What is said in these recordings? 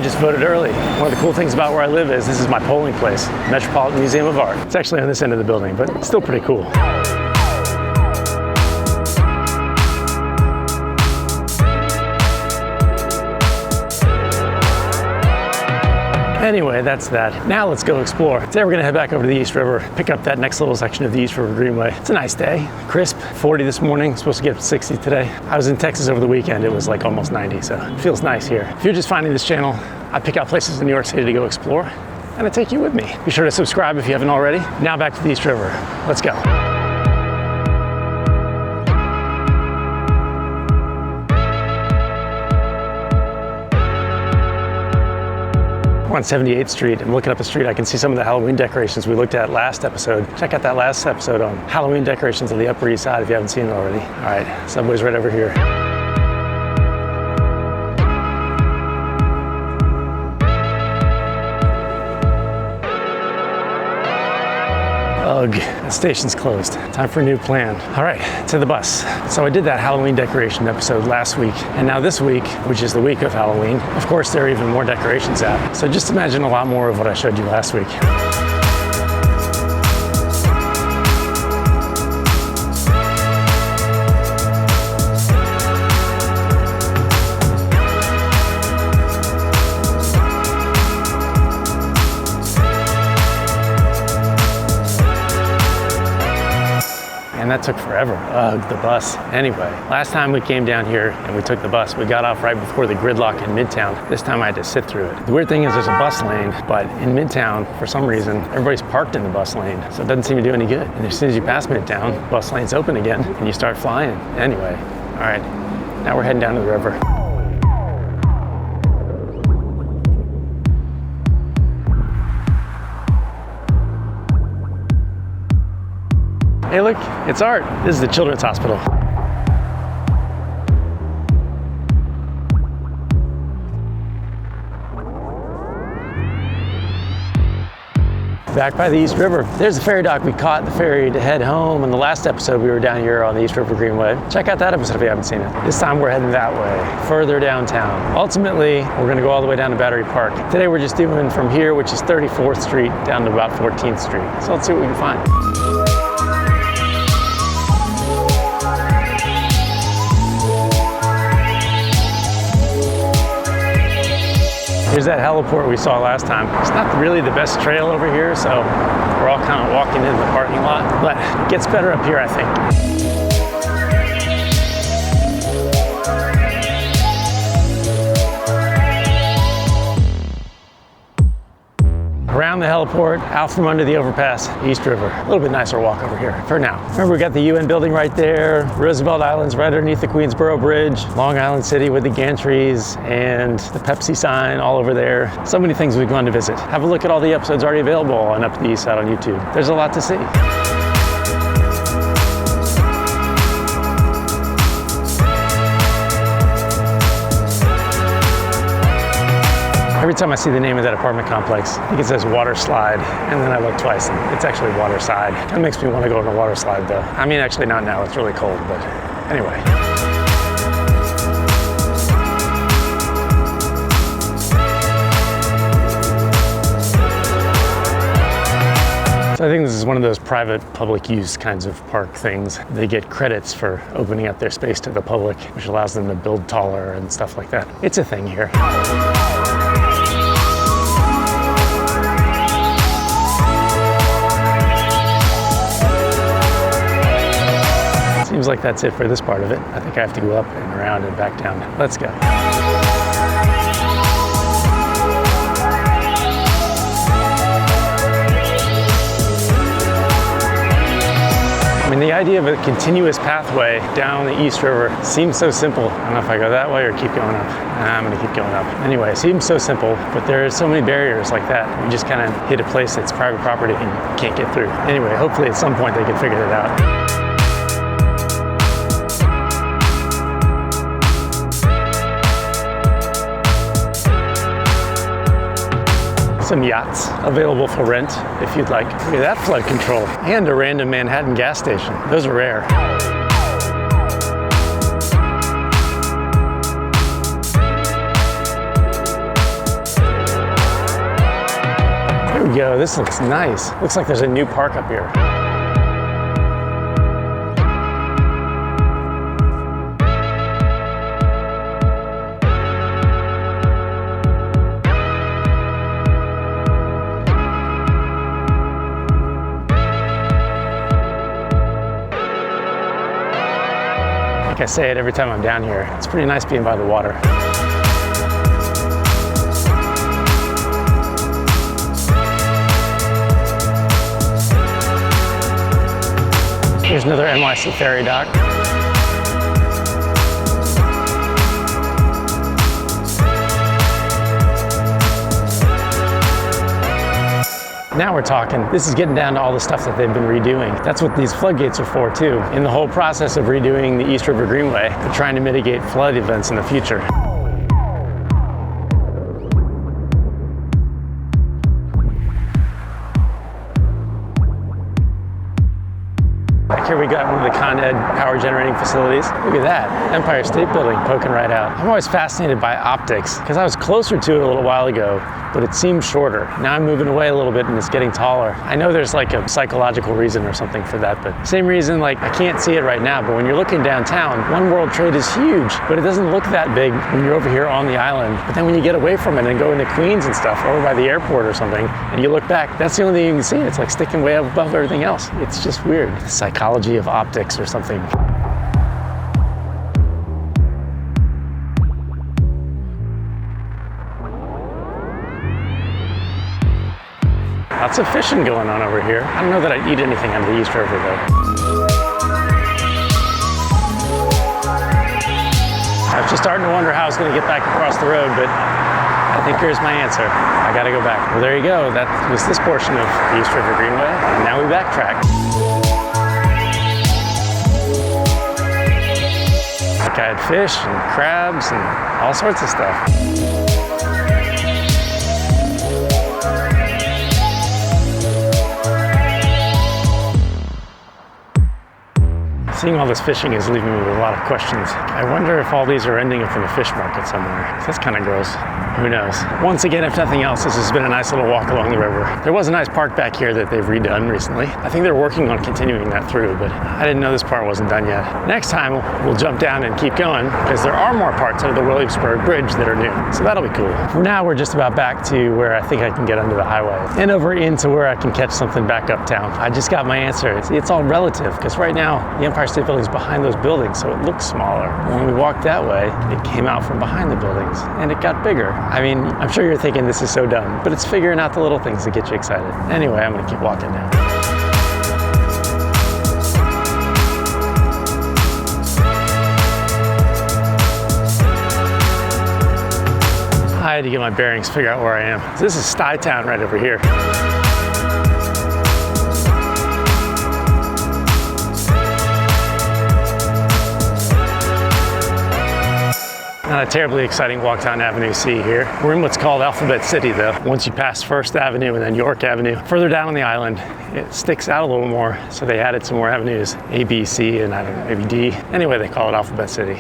I just voted early. One of the cool things about where I live is this is my polling place, Metropolitan Museum of Art. It's actually on this end of the building, but it's still pretty cool. Anyway, that's that. Now let's go explore. Today we're gonna head back over to the East River, pick up that next little section of the East River Greenway. It's a nice day, crisp, 40 this morning, supposed to get up to 60 today. I was in Texas over the weekend, it was like almost 90, so it feels nice here. If you're just finding this channel, I pick out places in New York City to go explore, and I take you with me. Be sure to subscribe if you haven't already. Now back to the East River. Let's go. 178th Street. I'm looking up the street. I can see some of the Halloween decorations we looked at last episode. Check out that last episode on Halloween decorations on the Upper East Side if you haven't seen it already. All right, subway's right over here. Ugh, the station's closed. Time for a new plan. All right, to the bus. So I did that Halloween decoration episode last week, and now this week, which is the week of Halloween, of course there are even more decorations out. So just imagine a lot more of what I showed you last week. And that took forever. Ugh, the bus. Anyway, last time we came down here and we took the bus, we got off right before the gridlock in Midtown. This time I had to sit through it. The weird thing is there's a bus lane, but in Midtown, for some reason, everybody's parked in the bus lane, so it doesn't seem to do any good. And as soon as you pass Midtown, bus lane's open again and you start flying. Anyway, all right, now we're heading down to the river. Hey look, it's Art. This is the Children's Hospital. Back by the East River. There's the ferry dock we caught the ferry to head home. In the last episode, we were down here on the East River Greenway. Check out that episode if you haven't seen it. This time we're heading that way, further downtown. Ultimately, we're gonna go all the way down to Battery Park. Today we're just doing from here, which is 34th Street, down to about 14th Street. So let's see what we can find. Here's that heliport we saw last time. It's not really the best trail over here, so we're all kind of walking into the parking lot, but it gets better up here, I think. Around the heliport, out from under the overpass, East River. A little bit nicer walk over here for now. Remember, we got the UN building right there, Roosevelt Island's right underneath the Queensboro Bridge, Long Island City with the gantries and the Pepsi sign all over there. So many things we've gone to visit. Have a look at all the episodes already available on Up the East Side on YouTube. There's a lot to see. Every time I see the name of that apartment complex, I think it says Waterside, and then I look twice, and it's actually Waterside. Kind of makes me want to go on a water slide, though. I mean, actually not now, it's really cold, but anyway. So I think this is one of those private public use kinds of park things. They get credits for opening up their space to the public, which allows them to build taller and stuff like that. It's a thing here. Seems like that's it for this part of it. I think I have to go up and around and back down. Let's go. I mean, the idea of a continuous pathway down the East River seems so simple. I don't know if I go that way or keep going up. I'm gonna keep going up. Anyway, it seems so simple, but there are so many barriers like that. You just kind of hit a place that's private property and you can't get through. Anyway, hopefully at some point they can figure that out. Some yachts available for rent if you'd like. Look at that flood control and a random Manhattan gas station. Those are rare. we go. This looks nice. Looks like there's a new park up here. Like I say it every time I'm down here, it's pretty nice being by the water. Here's another NYC ferry dock. Now we're talking. This is getting down to all the stuff that they've been redoing. That's what these floodgates are for too. In the whole process of redoing the East River Greenway, they're trying to mitigate flood events in the future. Here we got one of the Con Ed power generating facilities. Look at that, Empire State Building poking right out. I'm always fascinated by optics because I was closer to it a little while ago, but it seemed shorter. Now I'm moving away a little bit and it's getting taller. I know there's like a psychological reason or something for that, but same reason, like I can't see it right now, but when you're looking downtown, One World Trade is huge, but it doesn't look that big when you're over here on the island. But then when you get away from it and go into Queens and stuff, over by the airport or something, and you look back, that's the only thing you can see. It's like sticking way up above everything else. It's just weird. The psychology of optics or something. Lots of fishing going on over here. I don't know that I'd eat anything on the East River though. I was just starting to wonder how I was going to get back across the road, but I think here's my answer. I gotta go back. Well, there you go. That was this portion of the East River Greenway, and now we backtrack. Like I had fish and crabs and all sorts of stuff. Seeing all this fishing is leaving me with a lot of questions. I wonder if all these are ending up in a fish market somewhere. That's kind of gross. Who knows? Once again, if nothing else, this has been a nice little walk along the river. There was a nice park back here that they've redone recently. I think they're working on continuing that through, but I didn't know this part wasn't done yet. Next time, we'll jump down and keep going because there are more parts under the Williamsburg Bridge that are new. So that'll be cool. For now, we're just about back to where I think I can get under the highway and over into where I can catch something back uptown. I just got my answer. It's all relative because right now, the Empire State Building's behind those buildings, so it looks smaller. When we walked that way, it came out from behind the buildings and it got bigger. I mean, I'm sure you're thinking this is so dumb, but it's figuring out the little things that get you excited. Anyway, I'm gonna keep walking now. I had to get my bearings, figure out where I am. So this is Stuytown right over here. Not a terribly exciting walk down Avenue C here. We're in what's called Alphabet City though. Once you pass First Avenue and then York Avenue, further down on the island, it sticks out a little more. So they added some more avenues, A, B, C, and I don't know, maybe D. Anyway, they call it Alphabet City.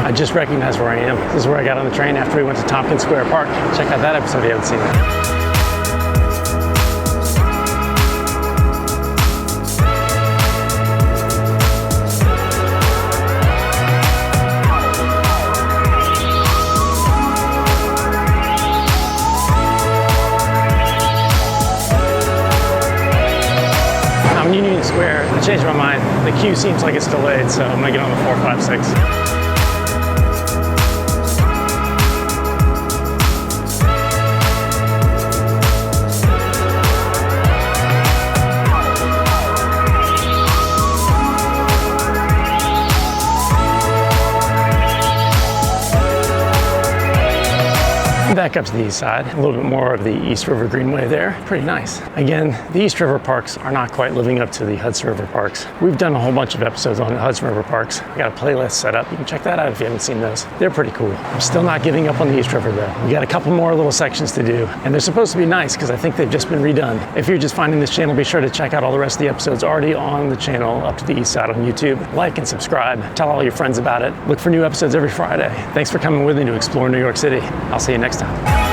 I just recognized where I am. This is where I got on the train after we went to Tompkins Square Park. Check out that episode if you haven't seen it. I'm Union Square. I changed my mind. The queue seems like it's delayed, so I'm gonna get on the 456. Back up to the east side, a little bit more of the East River Greenway there. Pretty nice. Again, the East River parks are not quite living up to the Hudson River parks. We've done a whole bunch of episodes on the Hudson River parks. I got a playlist set up. You can check that out if you haven't seen those. They're pretty cool. I'm still not giving up on the East River though. We got a couple more little sections to do, and they're supposed to be nice because I think they've just been redone. If you're just finding this channel, be sure to check out all the rest of the episodes already on the channel up to the east side on YouTube. Like and subscribe. Tell all your friends about it. Look for new episodes every Friday. Thanks for coming with me to explore New York City. I'll see you next time.